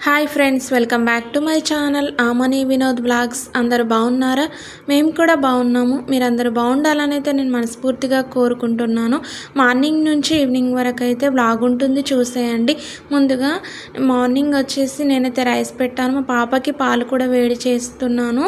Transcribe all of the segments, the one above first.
Hi friends, welcome back to my channel Amani Vinod blogs. అందరూ బాగున్నారా? మేము కూడా బాగున్నాము. మీరందరూ బాగుండాలని అయితే నేను మనస్ఫూర్తిగా కోరుకుంటున్నాను. మార్నింగ్ నుంచి ఈవినింగ్ వరకు అయితే బ్లాగ్ ఉంటుంది, చూసేయండి. ముందుగా మార్నింగ్ వచ్చేసి నేనైతే రైస్ పెట్టాను. మా పాపకి పాలు కూడా వేడి చేస్తున్నాను.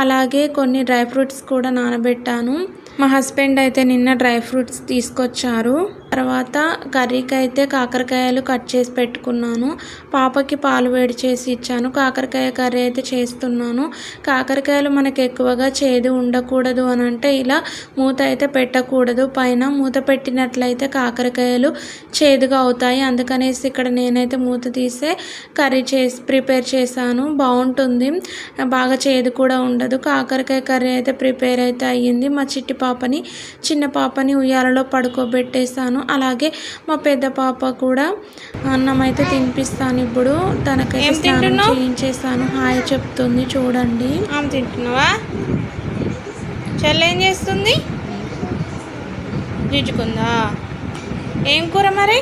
అలాగే కొన్ని డ్రై ఫ్రూట్స్ కూడా నానబెట్టాను. మా హస్బెండ్ అయితే నిన్న డ్రై ఫ్రూట్స్ తీసుకొచ్చారు. తర్వాత కర్రీకి అయితే కాకరకాయలు కట్ చేసి పెట్టుకున్నాను. పాపకి పాలు వేడి చేసి ఇచ్చాను. కాకరకాయ కర్రీ అయితే చేస్తున్నాను. కాకరకాయలు మనకు ఎక్కువగా చేదు ఉండకూడదు అని అంటే ఇలా మూత అయితే పెట్టకూడదు. పైన మూత పెట్టినట్లయితే కాకరకాయలు చేదుగా అవుతాయి. అందుకనేసి ఇక్కడ నేనైతే మూత తీసే కర్రీ ప్రిపేర్ చేశాను. బాగుంటుంది, బాగా చేదు కూడా ఉండదు. కాకరకాయ కర్రీ అయితే ప్రిపేర్ అయితే అయ్యింది. మా చిన్న పాపని ఉయ్యాలలో పడుకోబెట్టేశాను. అలాగే మా పెద్ద పాప కూడా అన్నం అయితే తినిపిస్తాను. ఇప్పుడు తనకైతే స్నానం చేయించేసాను. హాయ్ చెప్తుంది, చూడండి. తింటున్నావా? చెల్లి ఏం చేస్తుంది? జిడ్డుకుందా? ఏం కూర మరి?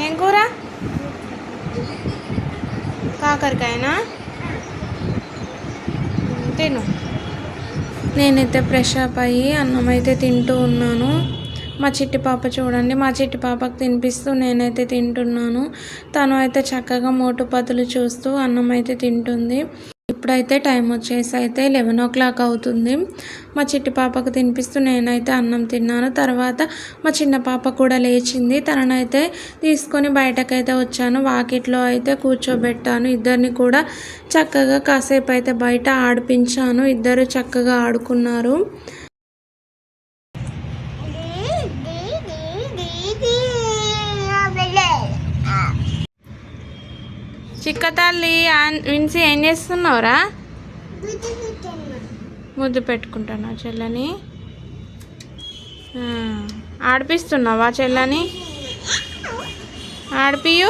ఏం కూర? కాకరకాయనా? తిను. నేనైతే ఫ్రెష్ అప్ అయ్యి అన్నం అయితే తింటూ ఉన్నాను. మా చిట్టి పాప చూడండి, మా చిట్టి పాపకు తినిపిస్తూ నేనైతే తింటున్నాను. తను అయితే చక్కగా మోటు పతులు చూస్తూ అన్నం అయితే తింటుంది. ఇప్పుడైతే టైం వచ్చేసి అయితే 11 o'clock అవుతుంది. మా చిట్టి పాపకు తినిపిస్తూ నేనైతే అన్నం తిన్నాను. తర్వాత మా చిన్న పాప కూడా లేచింది. తననైతే తీసుకొని బయటకైతే వచ్చాను. వాకిట్లో అయితే కూర్చోబెట్టాను. ఇద్దరిని కూడా చక్కగా కాసేపు అయితే బయట ఆడిపించాను. ఇద్దరు చక్కగా ఆడుకున్నారు. చిక్క తల్లి విన్సి ఏం చేస్తున్నావురా? ముద్దు పెట్టుకుంటున్నా చెల్లని. ఆడిపిస్తున్నావా చెల్లని? ఆడిపియు.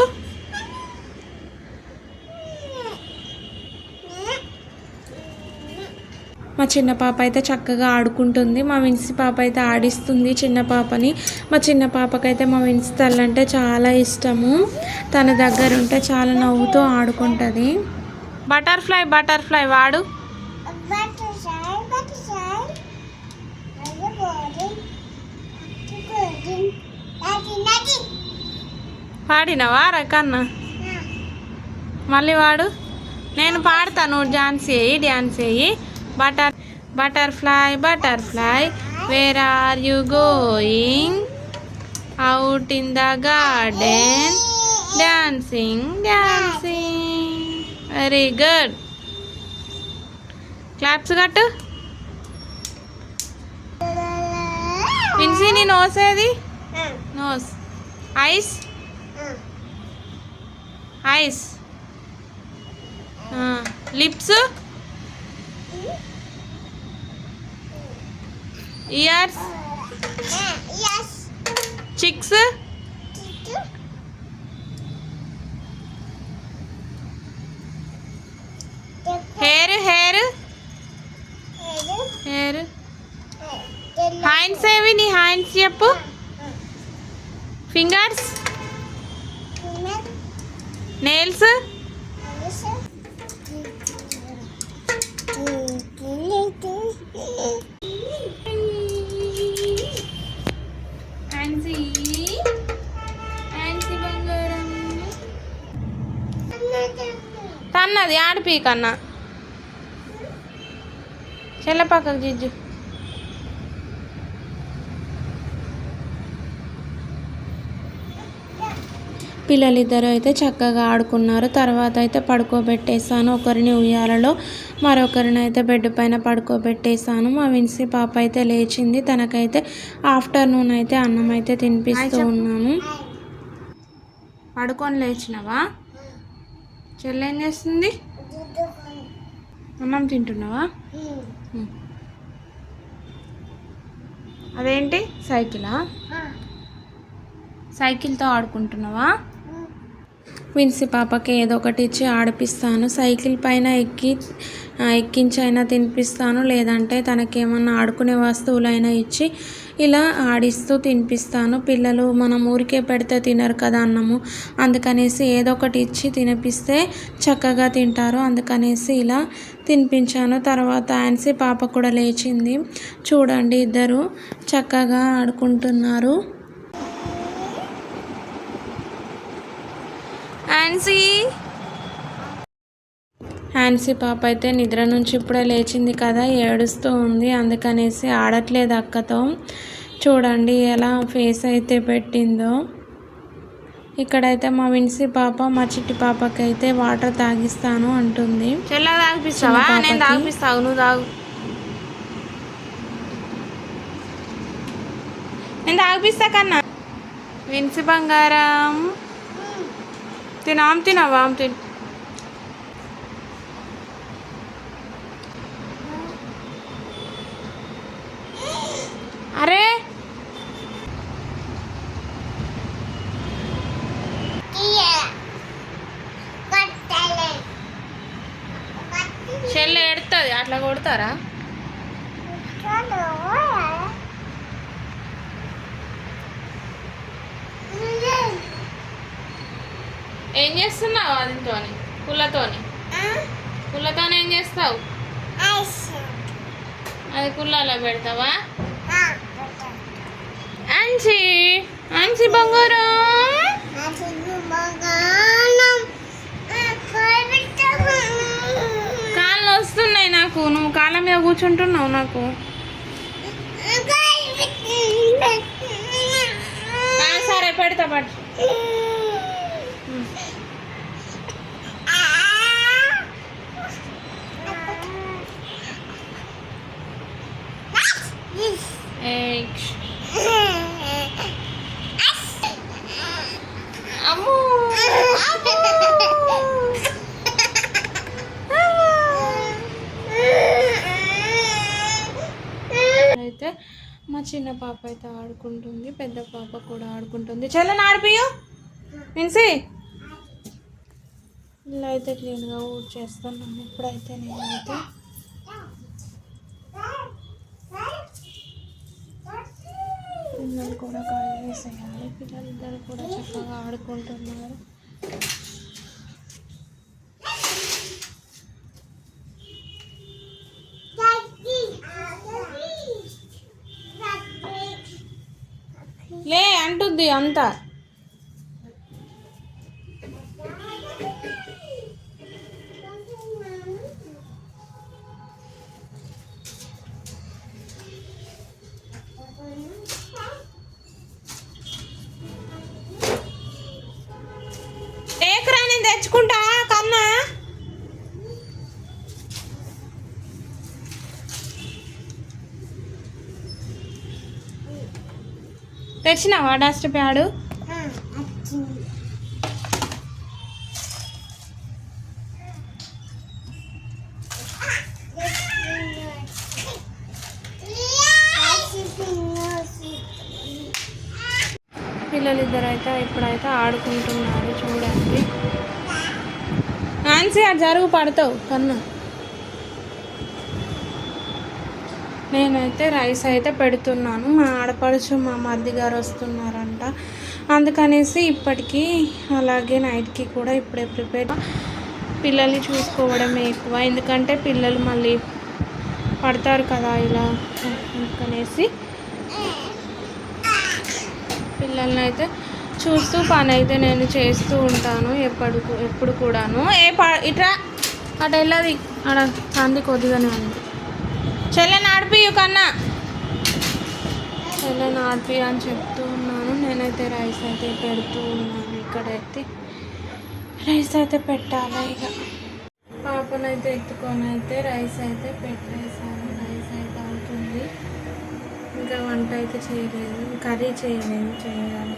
మా చిన్న పాప అయితే చక్కగా ఆడుకుంటుంది. మా విన్సి పాప అయితే ఆడిస్తుంది చిన్న పాపని. మా చిన్న పాపకైతే మా విన్సి తల్లి అంటే చాలా ఇష్టము. తన దగ్గర ఉంటే చాలా నవ్వుతూ ఆడుకుంటుంది. బటర్ఫ్లై వాడు. పాడినవా రకన్న? మళ్ళీ వాడు. నేను పాడతాను, డాన్స్ చేయి. Butterfly, where are you going? Out in the garden, dancing. Very good. Claps kattu. Vinci, nee nose edi? Nose. Eyes. Lips. Ears. Yes. Cheeks. Hair. Hands ఏవి? నీ హ్యాండ్స్ చెప్పు. ఫింగర్స్. నెయిల్స్. తన్నది ఆడిపి కన్నా. చెల్ల పక్కకు జిజ్జు. పిల్లలిద్దరూ అయితే చక్కగా ఆడుకున్నారు. తర్వాత అయితే పడుకోబెట్టేశాను. ఒకరిని ఉయ్యాలలో, మరొకరిని అయితే బెడ్ పైన పడుకోబెట్టేశాను. మా విన్సి పాప అయితే లేచింది. తనకైతే ఆఫ్టర్నూన్ అయితే అన్నం అయితే తినిపిస్తూ ఉన్నాను. పడుకొని లేచినవా? చెల్లి ఏం చేస్తుంది? అన్నం తింటున్నావా? అదేంటి? సైకిల్తో ఆడుకుంటున్నావా? విన్సి పాపకి ఏదో ఒకటి ఇచ్చి ఆడిపిస్తాను. సైకిల్ పైన ఎక్కించైనా తినిపిస్తాను, లేదంటే తనకేమన్నా ఆడుకునే వస్తువులైనా ఇచ్చి ఇలా ఆడిస్తూ తినిపిస్తాను. పిల్లలు మనం ఊరికే పెడితే తినరు కదా అన్నము, అందుకనేసి ఏదో ఒకటి ఇచ్చి తినిపిస్తే చక్కగా తింటారు. అందుకనేసి ఇలా తినిపించాను. తర్వాత ఆన్సీ పాప కూడా లేచింది. చూడండి ఇద్దరు చక్కగా ఆడుకుంటున్నారు. ఆన్సీ పాప అయితే నిద్ర నుంచి ఇప్పుడే లేచింది కదా, ఏడుస్తూ ఉంది. అందుకనేసి ఆడట్లేదు అక్కతో. చూడండి ఎలా ఫేస్ అయితే పెట్టిందో. ఇక్కడైతే మా విన్సీ పాప మా చిట్టి పాపకైతే వాటర్ తాగిస్తాను అంటుంది. చెల్ల తాగిపిస్తావా? నేను తాగిపిస్తావు, నువ్వు తాగు. నేను తాగిపిస్తా కన్నా. విన్సి బంగారం తినవా? తిను. అరే చెల్లె ఎడుతుంది, అట్లా కొడతారా? ఏం చేస్తున్నావు అదితోని? పుల్లతోని ఏం చేస్తావు? అది పుల్లలో పెడతావా? ఆన్సీ బంగారం కాళ్ళు వస్తున్నాయి నాకు. నువ్వు కాళ్ళ మీద కూర్చుంటున్నావు. నాకు సరే పెడతా పట్టు. అమ్మో అయితే మా చిన్న పాప అయితే ఆడుకుంటుంది, పెద్ద పాప కూడా ఆడుకుంటుంది. చెల్లని ఆడిపియు విన్సీ. ఇల్లు అయితే క్లీన్గా ఊడ్చేస్తున్నాను ఇప్పుడైతే. నేనైతే పిల్లలు కూడా కడిగేసేయాలి. పిల్లలిద్దరు కూడా చక్కగా ఆడుకుంటున్నారు. లే అంటుంది అంతా. ఏకరా నేను తెచ్చుకుంటా కన్నా. తెచ్చినావా డస్ట్ ప్యాడు? పిల్లలిద్దరు అయితే ఇప్పుడైతే ఆడుకుంటున్నారు. చూడండి ఆన్సీ అటు జరుగు, పడతావు కన్నా. నేనైతే రైస్ అయితే పెడుతున్నాను. మా ఆడపడుచు మా మరిది గారు వస్తున్నారంట, అందుకనేసి ఇప్పటికీ అలాగే నైట్కి కూడా ఇప్పుడే ప్రిపేర్. పిల్లల్ని చూసుకోవడమే ఎక్కువ, ఎందుకంటే పిల్లలు మళ్ళీ పడతారు కదా ఇలా, అందుకనేసి పిల్లల్ని అయితే చూస్తూ పని అయితే నేను చేస్తూ ఉంటాను ఎప్పుడు కూడాను. ఇట్రా అటు వెళ్ళది, అక్కడ సంది కొద్దిగానే ఉంది. చెల్లెని ఆడిపియు కన్నా, చెల్లెని ఆడిపి అని చెప్తూ ఉన్నాను. నేనైతే రైస్ అయితే పెడుతూ ఉన్నాను. ఇక్కడైతే రైస్ అయితే పెట్టాలి. ఇక పాపనైతే ఎత్తుకొని అయితే రైస్ అయితే పెట్టేసాను. రైస్ అయితే అవుతుంది. ఇంకా వంట అయితే చేయలేదు, కర్రీ చేయలేదు, చేయాలి.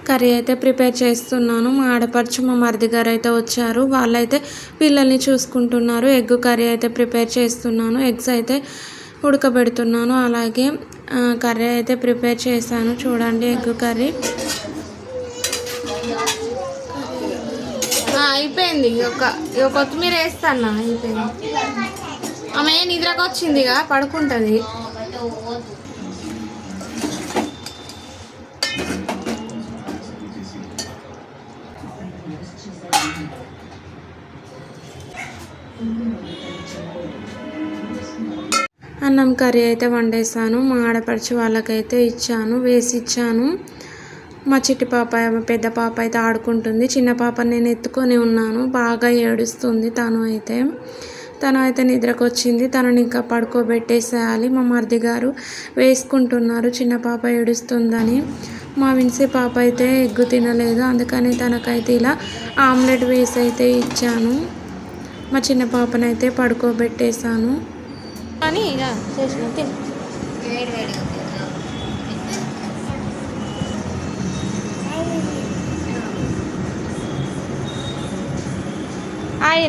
కర్రీ అయితే ప్రిపేర్ చేస్తున్నాను. మా ఆడపడుచు మా మరిది గారు అయితే వచ్చారు, వాళ్ళైతే పిల్లల్ని చూసుకుంటున్నారు. ఎగ్ కర్రీ అయితే ప్రిపేర్ చేస్తున్నాను. ఎగ్స్ అయితే ఉడకబెడుతున్నాను. అలాగే కర్రీ అయితే ప్రిపేర్ చేశాను. చూడండి ఎగ్ కర్రీ అయిపోయింది. కొత్తిమీర వేస్తాను, అయిపోయింది. ఆమె నిద్రకు వచ్చిందిగా పడుకుంటుంది. అన్నం కర్రీ అయితే వండేసాను. మా ఆడపడిచి వాళ్ళకైతే వేసి ఇచ్చాను. మా చిట్టి పాప పెద్ద పాప అయితే ఆడుకుంటుంది. చిన్న పాప నేను ఎత్తుకొని ఉన్నాను. బాగా ఏడుస్తుంది. తను అయితే నిద్రకు వచ్చింది. తనని ఇంకా పడుకోబెట్టేసేయాలి. మా మరిది గారు వేసుకుంటున్నారు చిన్న పాప ఏడుస్తుందని. మా విన్సీ పాప అయితే ఎగ్గు తినలేదు, అందుకని తనకైతే ఇలా ఆమ్లెట్ వేసి అయితే ఇచ్చాను. మా చిన్న పాపనైతే పడుకోబెట్టేశాను. కానీ ఇక చేసిన తిను.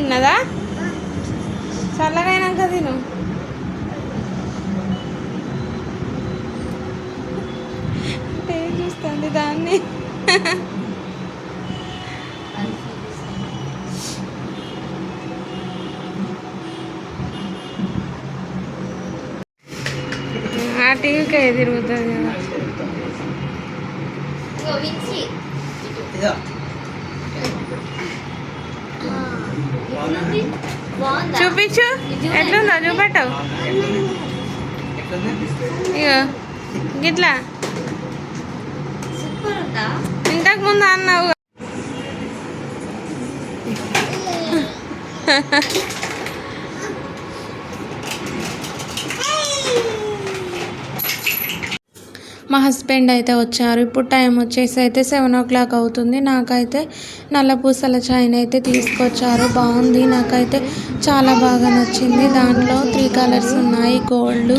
ఉన్నదా చల్లగైనాక తిను. చూస్తుంది దాన్ని. ఆ టీవీకే తిరుగుతుంది కదా. చూపించు ఎట్లుందో చూపెట్టవు. ఇగో గిట్లా ఇంతకు ముందు అన్నావు. మా హస్బెండ్ అయితే వచ్చారు. ఇప్పుడు టైం వచ్చేసి అయితే 7 o'clock అవుతుంది. నాకైతే నల్ల పూసల చైన్ అయితే తీసుకొచ్చారు. బాగుంది, నాకైతే చాలా బాగా నచ్చింది. దాంట్లో 3 కలర్స్ ఉన్నాయి, gold,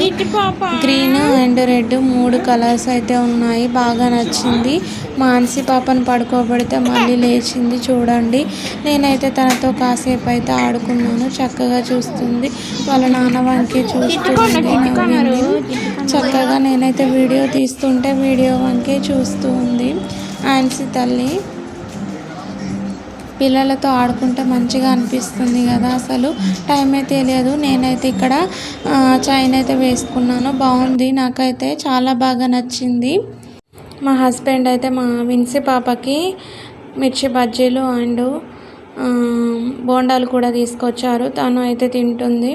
green and red 3 colours అయితే ఉన్నాయి. బాగా నచ్చింది. మానసి పాపను పడుకోబెడితే మళ్ళీ లేచింది చూడండి. నేనైతే తనతో కాసేపు అయితే ఆడుకున్నాను. చక్కగా చూస్తుంది, వాళ్ళ నాన్న వంకే చూస్తుంది. చక్కగా నేనైతే వీడియో తీస్తుంటే వీడియో వంకే చూస్తూ ఉంది. ఆన్సీ తల్లి పిల్లలతో ఆడుకుంటే మంచిగా అనిపిస్తుంది కదా. అసలు టైమే తెలియదు. నేనైతే ఇక్కడ చైన్ అయితే వేసుకున్నాను. బాగుంది, నాకైతే చాలా బాగా నచ్చింది. మా హస్బెండ్ అయితే మా విన్సీ పాపకి మిర్చి బజ్జీలు అండ్ బోండాలు కూడా తీసుకొచ్చారు. తను అయితే తింటుంది.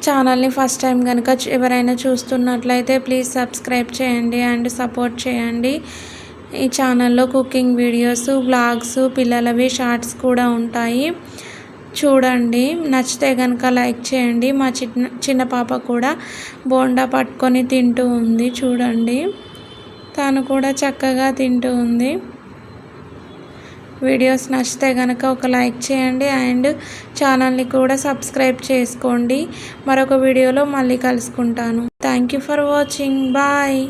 ఛానల్ని ఫస్ట్ టైం కనుక ఎవరైనా చూస్తున్నట్లయితే ప్లీజ్ సబ్స్క్రైబ్ చేయండి అండ్ సపోర్ట్ చేయండి. ఈ ఛానల్లో కుకింగ్ వీడియోస్, వ్లాగ్స్, పిల్లలవి షార్ట్స్ కూడా ఉంటాయి. చూడండి, నచ్చితే కనుక లైక్ చేయండి. మా చిన్న పాప కూడా బోండా పట్టుకొని తింటూ ఉంది చూడండి. తను కూడా చక్కగా తింటూ ఉంది. వీడియోస్ నచ్చితే కనుక ఒక లైక్ చేయండి అండ్ ఛానల్ని కూడా సబ్స్క్రైబ్ చేసుకోండి. మరొక వీడియోలో మళ్ళీ కలుసుకుంటాను. Thank you for watching. Bye.